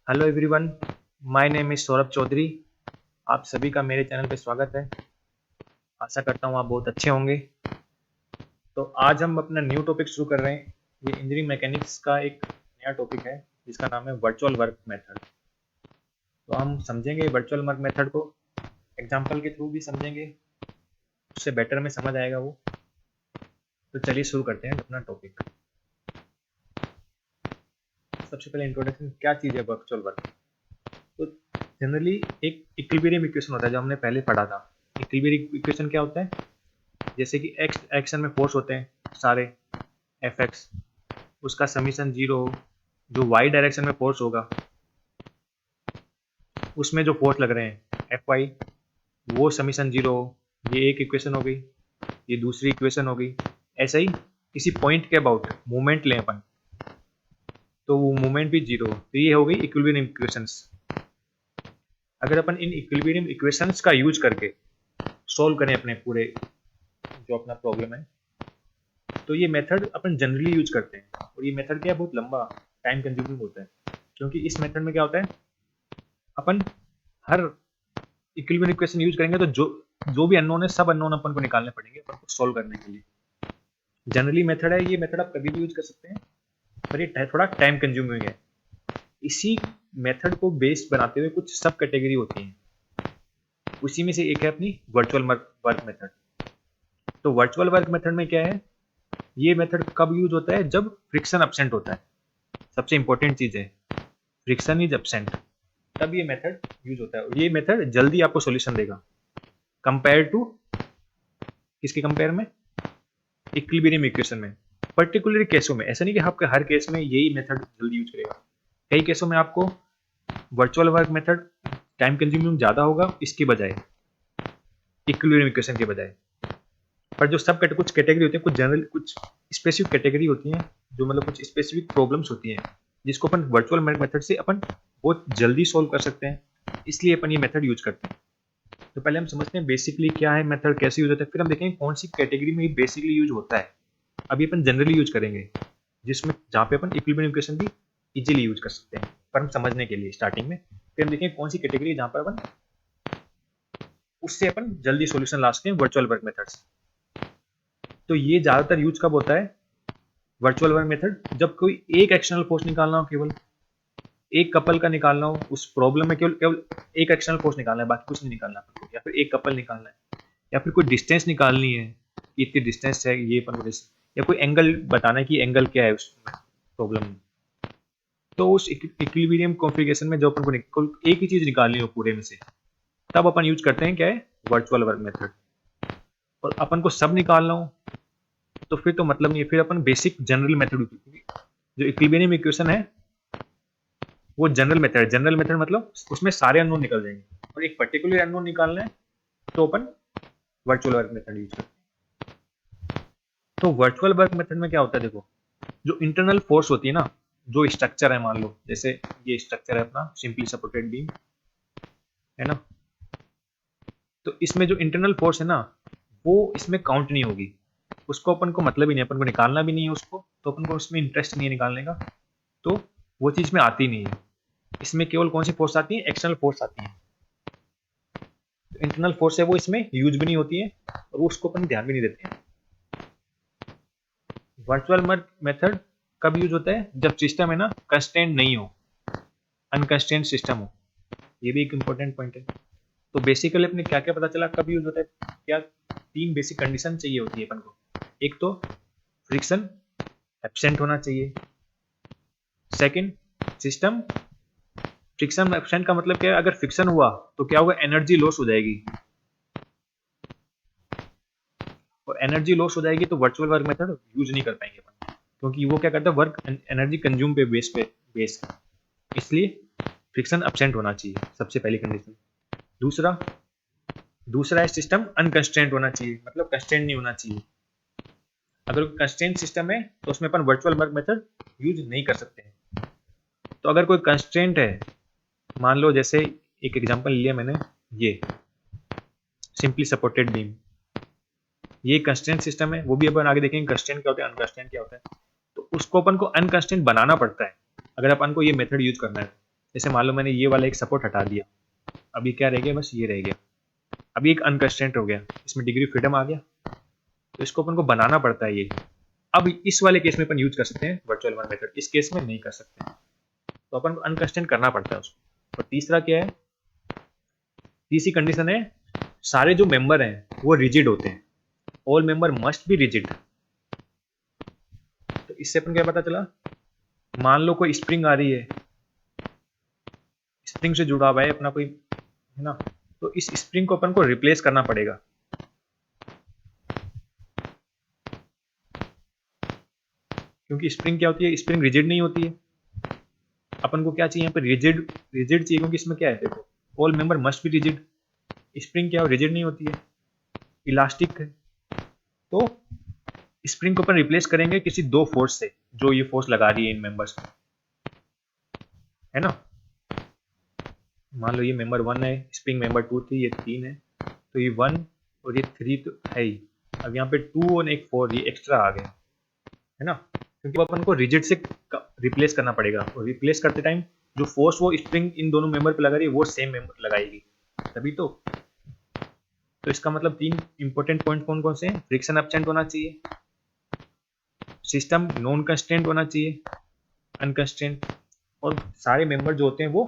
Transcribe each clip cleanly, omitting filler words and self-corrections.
Hello everyone, my name is Saurabh Chaudhary. आप सभी का मेरे चैनल पे स्वागत है। आशा करता हूँ आप बहुत अच्छे होंगे। तो आज हम अपना न्यू टॉपिक शुरू कर रहे हैं। ये इंजीनियरिंग मैकेनिक्स का एक नया टॉपिक है जिसका नाम है वर्चुअल वर्क मेथड। तो हम समझेंगे वर्चुअल वर्क मेथड को, एग्जांपल के थ्रू भी समझेंगे, उससे बेटर में समझ आएगा वो। तो चलिए शुरू करते हैं अपना टॉपिक। सबसे पहले इंट्रोडक्शन, क्या चीज़ है वर्चुअल वर्क। तो जनरली एक इक्विलिब्रियम इक्वेशन होता है जो हमने पहले पढ़ा था। इक्विलिब्रियम इक्वेशन क्या होता है? जैसे कि एक्स एक्शन में फोर्स होते हैं सारे एफ एक्स, उसका समीशन जीरो हो। जो वाई डायरेक्शन में फोर्स होगा उसमें जो फोर्स लग रहे हैं एफ वाई, वो समीशन जीरो हो। ये एक इक्वेशन हो गई, ये दूसरी इक्वेशन हो गई। ऐसे ही किसी पॉइंट के अबाउट मूवमेंट लें अपन, तो वो मूवमेंट भी जीरो हो। तो ये हो गई इक्विलिब्रियम इक्वेशंस। अगर अपन इन इक्विलिब्रियम इक्वेशंस का यूज करके सॉल्व करें अपने पूरे जो अपना प्रॉब्लम है, तो ये मेथड अपन जनरली यूज करते हैं। और ये मेथड क्या है, बहुत लंबा टाइम कंज्यूमिंग होता है। क्योंकि इस मेथड में क्या होता है, अपन हर इक्विलिब्रियम इक्वेशन यूज करेंगे तो जो जो भी अननोन है सब अननोन अपन को निकालने पड़ेंगे अपन को सॉल्व करने के लिए। जनरली मेथड है, ये मेथड आप कभी भी यूज कर सकते हैं, पर ये थोड़ा टाइम कंज्यूमिंग है। इसी मेथड को बेस्ड बनाते हुए कुछ सब कैटेगरी होती हैं, उसी में से एक है अपनी वर्चुअल वर्क मेथड। तो वर्चुअल वर्क मेथड में क्या है, ये मेथड कब यूज होता है? जब फ्रिक्शन एब्सेंट होता है। सबसे इंपॉर्टेंट चीज है, फ्रिक्शन इज एब्सेंट, तब ये मेथड यूज होता है। और ये मेथड जल्दी आपको सॉल्यूशन देगा कंपेयर टू, किसके कंपेयर में? इक्विलिब्रियम इक्वेशन में। पर्टिकुलर केसों में ऐसा नहीं कि आपके हर केस में यही मेथड जल्दी यूज करेगा। कई केसों में आपको virtual work method time consuming ज्यादा होगा इसके बजाय, इक्विलिब्रियम इक्वेशन के बजाय। पर जो सब कुछ कैटेगरी होती है, कुछ जनरल कुछ स्पेसिफिक कैटेगरी होती हैं, जो मतलब कुछ स्पेसिफिक प्रॉब्लम्स होती हैं जिसको अपन वर्चुअल मेथड से अपन बहुत जल्दी सॉल्व कर सकते हैं, इसलिए अपन ये मेथड यूज करते हैं। तो पहले हम समझते हैं बेसिकली क्या है मेथड, कैसे यूज होता है, फिर हम देखेंगे कौन सी कैटेगरी में ये बेसिकली यूज होता है। अभी अपन जनरली यूज करेंगे, जिसमें जहाँ पे अपन इक्विलिब्रियम इक्वेशन भी इजीली यूज कर सकते हैं, पर हम समझने के लिए स्टार्टिंग में। फिर हम देखेंगे कौन सी कैटेगरी जहाँ पर अपन उससे अपन जल्दी सॉल्यूशन ला सकते हैं वर्चुअल वर्क मेथड्स। तो ये ज्यादातर यूज कब होता है वर्चुअल वर्क मेथड? जब कोई एक एक्सटर्नल फोर्स निकालना हो, केवल एक कपल का निकालना हो उस प्रॉब्लम में, केवल केवल एक एक्सटर्नल फोर्स निकालना है, बाकी कुछ नहीं निकालना है, या फिर एक कपल निकालना है, या फिर कोई डिस्टेंस निकालनी है कि इतनी डिस्टेंस है ये अपन को, या कोई एंगल बताना है कि एंगल क्या है उस प्रॉब्लम में। तो उस इक्विलिब्रियम कॉन्फ़िगरेशन में जो अपन को एक ही चीज निकालनी हो पूरे में से, तब अपन यूज करते हैं क्या है, वर्चुअल वर्क मेथड। और अपन को सब निकालना हो तो फिर तो मतलब नहीं है, फिर अपन बेसिक जनरल मेथड, जो इक्विलिब्रियम इक्वेशन है वो जनरल मेथड है। जनरल मेथड मतलब उसमें सारे अननोन निकल जाएंगे, और एक पर्टिकुलर अननोन निकालना है तो अपन वर्चुअल वर्क मेथड यूज करते हैं। तो वर्चुअल वर्क मेथड में क्या होता है, देखो, जो इंटरनल फोर्स होती है ना, जो स्ट्रक्चर है, मान लो जैसे ये स्ट्रक्चर है अपना सिंपली सपोर्टेड बीम, है ना। तो इसमें जो इंटरनल फोर्स है ना, वो इसमें काउंट नहीं होगी, उसको अपन को मतलब ही नहीं, अपन को निकालना भी नहीं है उसको, तो अपन को उसमें इंटरेस्ट नहीं है निकालने का, तो वो चीज में आती नहीं है। इसमें केवल कौन सी फोर्स आती है? एक्सटर्नल फोर्स आती है। इंटरनल फोर्स है वो इसमें यूज भी नहीं होती है, और उसको अपन ध्यान भी नहीं देते हैं। वर्चुअल मेथड कब यूज होता है? जब सिस्टम है ना कंस्ट्रेंट नहीं हो, अनकंस्ट्रेंट सिस्टम हो। ये भी एक इंपॉर्टेंट पॉइंट है। तो बेसिकली अपने क्या क्या पता चला कब यूज होता है, क्या तीन बेसिक कंडीशन चाहिए होती है अपन को। एक तो फ्रिक्शन एब्सेंट होना चाहिए। सेकंड, सिस्टम फ्रिक्शन एब्सेंट का मतलब क्या है, अगर फ्रिक्शन हुआ तो क्या होगा, एनर्जी लॉस हो जाएगी, और एनर्जी लॉस हो जाएगी तो वर्चुअल वर्क मेथड यूज नहीं कर पाएंगे अपन, क्योंकि वो क्या करता है, वर्क एनर्जी कंज्यूम पे बेस है। इसलिए फ्रिक्शन एब्सेंट होना चाहिए, सबसे पहली कंडीशन। दूसरा दूसरा है सिस्टम अनकंस्ट्रेंट होना चाहिए, मतलब कंस्ट्रेंट नहीं होना चाहिए। अगर कंस्ट्रेंट सिस्टम है तो उसमें अपन वर्चुअल वर्क मेथड यूज नहीं कर सकते हैं। तो अगर कोई कंस्ट्रेंट है, मान लो जैसे एक एग्जांपल लिया मैंने, ये सिंपली सपोर्टेड बीम, ये कंस्ट्रेंट सिस्टम है, वो भी अपन आगे देखेंगे कंस्ट्रेंट क्या होता है, अनकंस्ट्रेंट क्या होता है। तो उसको अपन को अनकंस्ट्रेंट बनाना पड़ता है अगर अपन को ये मेथड यूज करना है। जैसे मान लो मैंने ये वाला एक सपोर्ट हटा दिया, अभी क्या रह गया, बस ये रह गया, अभी एक अनकंस्ट्रेंट हो गया, इसमें डिग्री ऑफ फ्रीडम आ गया, तो इसको अपन को बनाना पड़ता है ये। अब इस वाले केस में अपन यूज कर सकते हैं वर्चुअल वन मेथड, इस केस में नहीं कर सकते, तो अपन को अनकंस्ट्रेंट करना पड़ता है उसको। और तीसरा क्या है, तीसरी कंडीशन है, सारे जो मेंबर हैं वो रिजिड होते हैं, all member must be rigid. तो इससे अपन क्या पता चला, मान लो कोई स्प्रिंग आ रही है, स्प्रिंग से जुड़ा हुआ है अपना कोई, है ना, तो इस स्प्रिंग को अपन को रिप्लेस करना पड़ेगा, क्योंकि स्प्रिंग क्या होती है, स्प्रिंग रिजिड नहीं होती है। अपन को क्या चाहिए यहाँ पे, रिजिड, रिजिड चाहिए, क्योंकि इसमें क्या है, देखो all member must be rigid, spring क्या हो, रिजिड नहीं होती है, इलास्टिक है। तो स्प्रिंग को अपन रिप्लेस करेंगे किसी दो फोर्स से, जो ये फोर्स लगा रही है इन मेंबर्स में, है ना। मान लो ये मेंबर 1 है, स्प्रिंग मेंबर 2 थी, ये 3 है, तो ये 1 और ये 3 तो है ही, अब यहाँ पे 2 और एक 4 ये एक्स्ट्रा आ गए, है ना, क्योंकि अपन को रिजिड से रिप्लेस करना पड़ेगा, और रिप्लेस करते टाइम जो फोर्स वो स्प्रिंग इन दोनों मेंबर पे लगा रही है वो सेम मेंबर लगाएगी, तभी तो इसका मतलब 3 इंपॉर्टेंट पॉइंट कौन कौन से हैं, फ्रिक्शन एब्सेंट होना चाहिए, सिस्टम नॉन कंस्ट्रेंट होना चाहिए, अनकंस्ट्रेंट, और सारे मेंबर जो होते हैं वो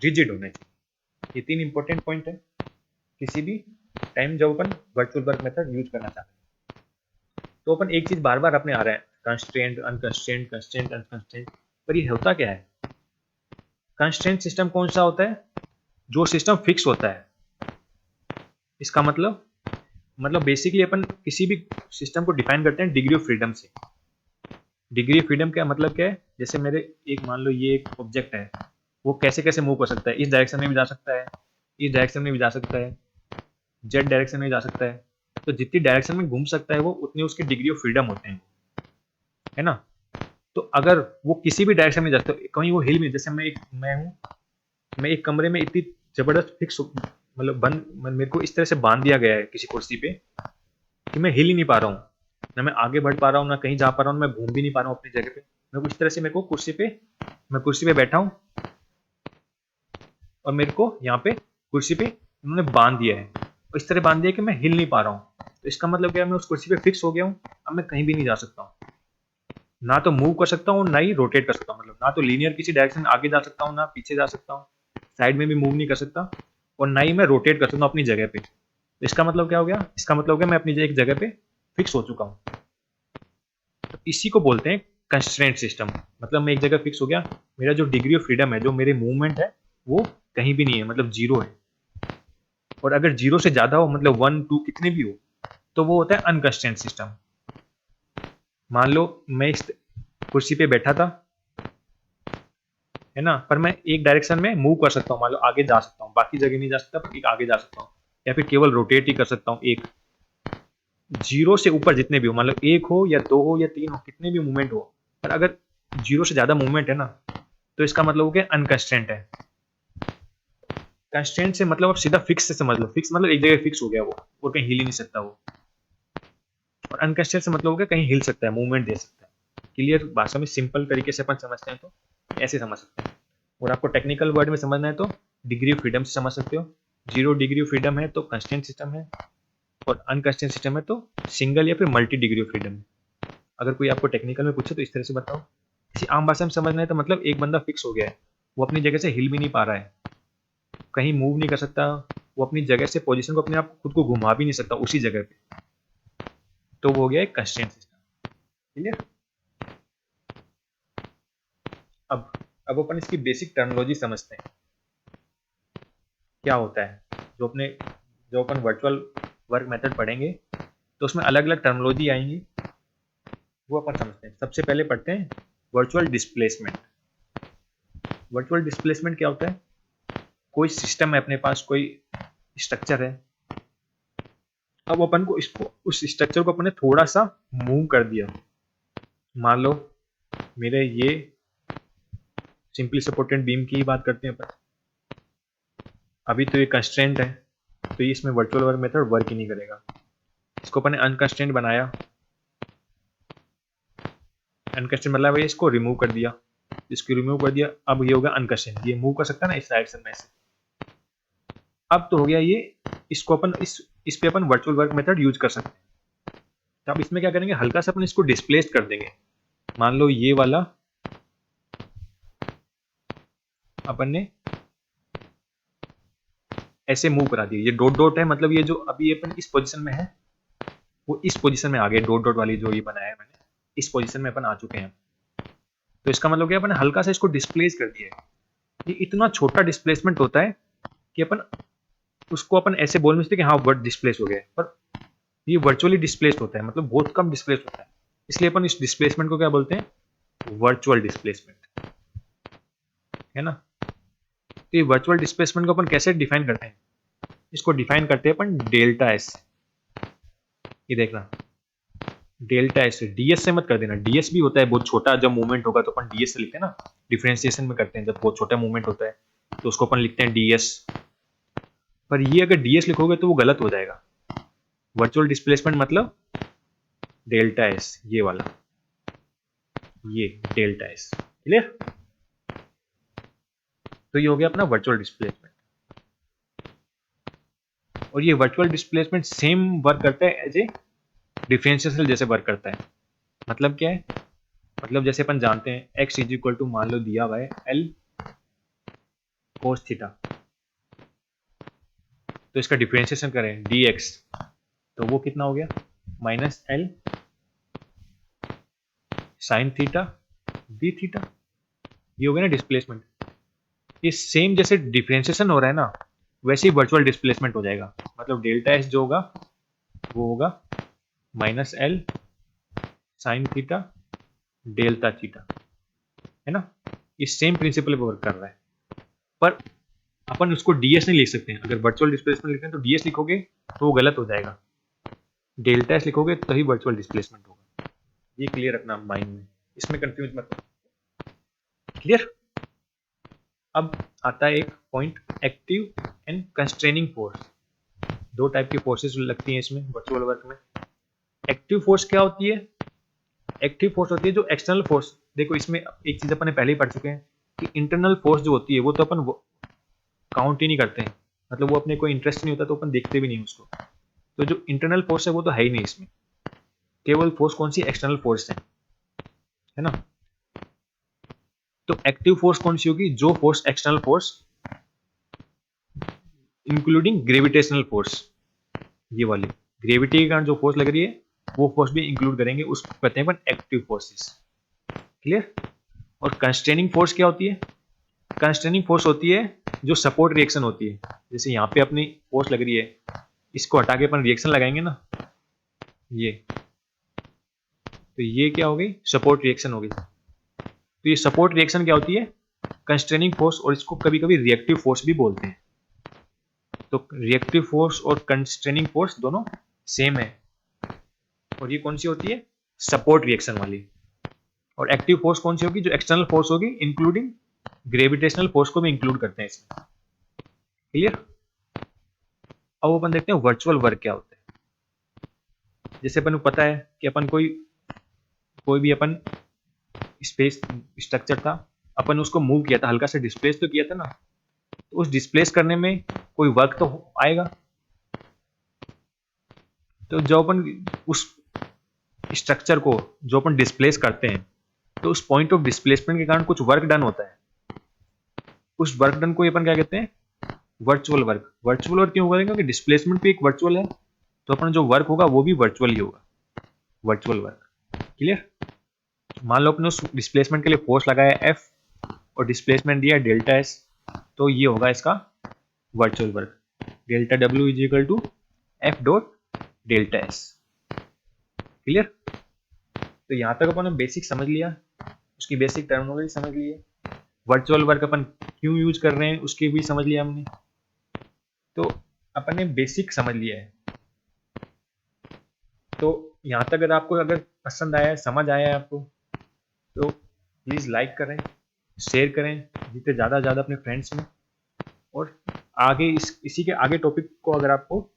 रिजिड होने चाहिए। ये 3 इंपॉर्टेंट पॉइंट है किसी भी टाइम जब अपन वर्चुअल वर्क मेथड यूज करना चाहते हैं। तो अपन एक चीज बार बार अपने आ रहा है, कंस्ट्रेंट अनकंस्ट्रेंट, कंस्ट्रेंट अनकंस्ट्रेंट, पर ये होता क्या है, कंस्ट्रेंट सिस्टम कौन सा होता है, जो सिस्टम फिक्स होता है। इसका मतलब बेसिकली अपन किसी भी सिस्टम को डिफाइन करते हैं डिग्री ऑफ फ्रीडम से। डिग्री ऑफ फ्रीडम का मतलब क्या है, जैसे मेरे एक मान लो ये एक ऑब्जेक्ट है, वो कैसे कैसे मूव कर सकता है, इस डायरेक्शन में भी जा सकता है, इस डायरेक्शन में भी जा सकता है, जेड डायरेक्शन में जा सकता है, तो जितनी डायरेक्शन में घूम सकता है वो उतनी उसकी डिग्री ऑफ फ्रीडम होते हैं, है ना। तो अगर वो किसी भी डायरेक्शन में जाता है, कहीं वो हिल में, जैसे मैं एक कमरे में इतनी जबरदस्त फिक्स, मतलब बंद, मेरे को इस तरह से बांध दिया गया है किसी कुर्सी पे कि मैं हिल ही नहीं पा रहा हूँ, ना मैं आगे बढ़ पा रहा हूँ, ना कहीं जा पा रहा हूँ, मैं घूम भी नहीं पा रहा हूँ अपनी जगह पे, मैं इस तरह से मेरे को मैं कुर्सी पे बैठा हूँ, और मेरे को यहाँ पे कुर्सी पे उन्होंने बांध दिया है, और इस तरह बांध दिया कि मैं हिल नहीं पा रहा हूँ। तो इसका मतलब क्या है, मैं उस कुर्सी पे फिक्स हो गया हूँ, अब मैं कहीं भी नहीं जा सकता हूँ, ना तो मूव कर सकता हूँ ना ही रोटेट कर सकता हूँ, मतलब ना तो लीनियर किसी डायरेक्शन में आगे जा सकता हूँ ना पीछे जा सकता हूँ, साइड में भी मूव नहीं कर सकता, और ना ही मैं रोटेट कर सकता हूँ अपनी जगह पे। तो इसका मतलब क्या हो गया, इसका मतलब हो गया मैं अपनी एक जगह पे फिक्स हो चुका हूँ। तो इसी को बोलते हैं कंस्ट्रेंट सिस्टम, मतलब मैं एक जगह फिक्स हो गया, मेरा जो डिग्री ऑफ फ्रीडम है, जो मेरे मूवमेंट है वो कहीं भी नहीं है, मतलब जीरो है। और अगर जीरो से ज्यादा हो, मतलब 1 2 कितने भी हो, तो वो होता है अनकंस्ट्रेंट सिस्टम। मान लो मैं इस कुर्सी पे बैठा था, है ना, पर मैं एक डायरेक्शन में मूव कर सकता हूँ, मान लो आगे जा सकता हूँ, बाकी जगह नहीं जा सकता, पर एक आगे जा सकता हूँ, या फिर केवल रोटेट ही कर सकता हूँ एक। जीरो से ऊपर जितने भी हो, मान लो 1 हो या 2 हो या 3 हो, कितने भी मूवमेंट हो, पर अगर जीरो से ज्यादा मूवमेंट है ना, तो इसका मतलब हो गया अनकंस्ट्रेंट है। कंस्ट्रेंट से मतलब आप सीधा फिक्स से समझ लो, फिक्स मतलब एक जगह फिक्स हो गया वो, और कहीं हिल ही नहीं सकता वो। और अनकंस्ट्रेंट से मतलब हो गया कहीं हिल सकता है, मूवमेंट दे सकता है। क्लियर भाषा में सिंपल तरीके से अपन समझते हैं तो ऐसे समझ सकते हैं, और आपको टेक्निकल वर्ड में समझना है तो डिग्री ऑफ फ्रीडम से समझ सकते हो। जीरो डिग्री ऑफ फ्रीडम है तो कंस्ट्रेंट सिस्टम है, और अनकंस्ट्रेंट सिस्टम है तो सिंगल या फिर मल्टी डिग्री ऑफ फ्रीडम है। अगर कोई आपको टेक्निकल में पूछे तो इस तरह से बताओ। किसी आम भाषा में समझना है तो मतलब एक बंदा फिक्स हो गया है, वो अपनी जगह से हिल भी नहीं पा रहा है, कहीं मूव नहीं कर सकता, वो अपनी जगह से पोजीशन को अपने आप खुद को घुमा भी नहीं सकता उसी जगह पे, तो वो हो गया एक कंस्ट्रेंट सिस्टम। क्लियर। अब अब अपन इसकी बेसिक टर्मिनोलॉजी समझते हैं, क्या होता है। जो अपन वर्चुअल वर्क मेथड पढ़ेंगे तो उसमें अलग अलग टर्मिनोलॉजी आएंगी, वो अपन समझते हैं। सबसे पहले पढ़ते हैं वर्चुअल डिस्प्लेसमेंट। वर्चुअल डिस्प्लेसमेंट क्या होता है, कोई सिस्टम है अपने पास, कोई स्ट्रक्चर है, अब अपन को इसको, उस स्ट्रक्चर को अपन ने थोड़ा सा मूव कर दिया। मान लो मेरे ये सिंपली सपोर्टेड बीम की ही बात करते हैं अपन, अभी तो ये कंस्ट्रेंट है, तो ये इसमें वर्चुअल वर्क मेथड वर्क ही नहीं करेगा। इसको अपन ने अनकंस्ट्रेंट बनाया, अनकंस्ट्रेंट मतलब इसको रिमूव कर दिया, इसको रिमूव कर दिया, अब ये होगा अनकंस्ट्रेंड, ये मूव कर सकता है ना इस डायरेक्शन में से। अब तो हो गया ये, इसको अपन इस पे अपन वर्चुअल वर्क मेथड यूज कर सकते हैं। तो अब इसमें क्या करेंगे, हल्का सा अपन इसको डिस्प्लेस कर देंगे। मान लो ये वाला अपन ने ऐसे मूव करा दिया, ये डॉट डॉट है, मतलब ये जो अभी अपन इस पोजीशन में है वो इस पोजीशन में आ गए, डॉट डॉट वाली जो ये बनाया है मैंने, इस पोजीशन में अपन आ चुके हैं। तो इसका मतलब क्या, अपन हल्का सा इसको डिस्प्लेस कर दिया है। ये इतना छोटा डिस्प्लेसमेंट होता है कि अपन उसको अपन ऐसे बोल नहीं सकते कि हाँ वर्ड डिस्प्लेस हो गया है, पर ये वर्चुअली डिस्प्लेस होता है, मतलब बहुत कम डिस्प्लेस होता है, इसलिए अपन इस डिस्प्लेसमेंट को क्या बोलते हैं, वर्चुअल डिस्प्लेसमेंट, है ना। तो ये वर्चुअल डिस्प्लेसमेंट को अपन कैसे डिफाइन करते हैं, इसको डिफाइन करते हैं अपन डेल्टा एस। ये देखना, डेल्टा एस, डीएस से मत कर देना, डीएस भी होता है बहुत छोटा, जब मूवमेंट होगा तो अपन डीएस से लिखते हैं ना, डिफरेंशिएशन में करते हैं जब बहुत छोटा मूवमेंट होता है तो उसको अपन लिखते हैं डीएस। पर ये अगर डीएस लिखोगे तो वो गलत हो जाएगा। वर्चुअल डिस्प्लेसमेंट मतलब डेल्टा एस, ये वाला, ये डेल्टा एस, क्लियर। तो ये हो गया अपना वर्चुअल डिस्प्लेसमेंट। और ये वर्चुअल डिस्प्लेसमेंट सेम वर्क करता है एज ए डिफरेंशियल जैसे वर्क करता है। मतलब क्या है, मतलब जैसे अपन जानते हैं x इज इक्वल टू, मान लो दिया हुआ है l cos थीटा, तो इसका डिफरेंशिएशन करें dx, तो वो कितना हो गया, minus l sine theta d theta, ये हो गया ना डिस्प्लेसमेंट। ये सेम जैसे डिफरेंशिएशन हो रहा है ना, वैसे ही वर्चुअल डिस्प्लेसमेंट हो जाएगा। मतलब डेल्टा एस जो होगा वो होगा minus l sine theta delta theta, है ना। ये सेम प्रिंसिपल पे वर्क कर रहा है, पर अपन उसको ds नहीं लिख सकते हैं। अगर वर्चुअल डिस्प्लेसमेंट लिखते हैं तो ds लिखोगे तो वो गलत हो जाएगा, डेल्टा एस लिखोगे तभी वर्चुअल डिस्प्लेसमेंट होगा। ये क्लियर रखना माइंड में, इसमें कंफ्यूज मत हो, क्लियर। अब आता है एक point, active and constraining force. दो टाइप की फोर्सेस लगती हैं इसमें वर्चुअल वर्क में। एक्टिव फोर्स क्या होती है, एक्टिव फोर्स होती है जो एक्सटर्नल फोर्स, देखो इसमें एक चीज अपन ने पहले ही पढ़ चुके हैं कि इंटरनल फोर्स जो होती है वो तो अपन काउंट ही नहीं करते हैं, मतलब वो अपने कोई इंटरेस्ट नहीं होता तो अपन देखते भी नहीं उसको। तो जो इंटरनल फोर्स है वो तो है ही नहीं इसमें, केवल फोर्स कौन सी, एक्सटर्नल फोर्स है ना। तो एक्टिव फोर्स कौन सी होगी, जो force external force including gravitational force, ये वाली ग्रेविटी के कारण जो फोर्स लग रही है वो फोर्स भी इंक्लूड करेंगे, उसको कहते हैं अपन एक्टिव फोर्सेस, क्लियर। और कंस्ट्रेनिंग फोर्स क्या होती है, कंस्ट्रेनिंग फोर्स होती है जो सपोर्ट रिएक्शन होती है। जैसे यहाँ पे अपनी फोर्स लग रही है, इसको हटा के अपन रिएक्शन लगाएंगे ना, ये, तो ये क्या हो गई, सपोर्ट रिएक्शन हो गई। तो ये सपोर्ट रिएक्शन क्या होती है, कंस्ट्रेनिंग फोर्स, और इसको कभी कभी रिएक्टिव फोर्स भी बोलते हैं। तो रिएक्टिव फोर्स और कंस्ट्रेनिंग फोर्स दोनों सेम है, और ये कौन सी होती है, सपोर्ट रिएक्शन वाली। और एक्टिव फोर्स कौन सी होगी, जो एक्सटर्नल फोर्स होगी, इंक्लूडिंग ग्रेविटेशनल फोर्स को भी इंक्लूड करते हैं इसमें, क्लियर। अब अपन देखते हैं वर्चुअल वर्क क्या होता है। जैसे अपन को पता है कि अपन कोई भी अपन स्पेस स्ट्रक्चर था, अपन उसको मूव किया था, हल्का से डिस्प्लेस तो किया था ना, तो उस डिस्प्लेस करने में कोई वर्क तो आएगा। तो जो अपन उस स्ट्रक्चर को जो अपन डिस्प्लेस करते हैं, तो उस पॉइंट ऑफ डिस्प्लेसमेंट के कारण कुछ वर्क डन होता है, उस वर्क डन को अपन क्या कहते हैं, वर्चुअल वर्क। वर्चुअल वर्क क्यों करेंगे, क्योंकि डिस्प्लेसमेंट भी एक वर्चुअल है, तो अपन जो वर्क होगा वो भी वर्चुअल ही होगा, वर्चुअल वर्क, क्लियर। मान लो अपने उस डिस्प्लेसमेंट के लिए फोर्स लगाया F और डिस्प्लेसमेंट दिया डेल्टा एस, तो ये होगा इसका virtual work, delta W is equal to F dot delta S, clear. तो यहाँ तक अपन ने बेसिक समझ लिया, उसकी बेसिक टर्मिनोलॉजी समझ ली है, वर्चुअल वर्क अपन क्यों यूज कर रहे हैं उसकी भी समझ लिया हमने। तो अपन ने बेसिक समझ लिया है। तो यहाँ तक अगर आपको पसंद आया है, समझ आया है आपको, तो प्लीज़ लाइक करें, शेयर करें जितने ज़्यादा ज़्यादा अपने फ्रेंड्स में। और आगे इसी के आगे टॉपिक को अगर आपको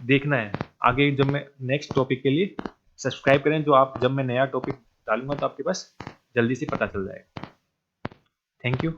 देखना है, आगे जब मैं नेक्स्ट टॉपिक के लिए सब्सक्राइब करें, तो आप जब मैं नया टॉपिक डालूंगा तो आपके पास जल्दी से पता चल जाएगा। Thank you.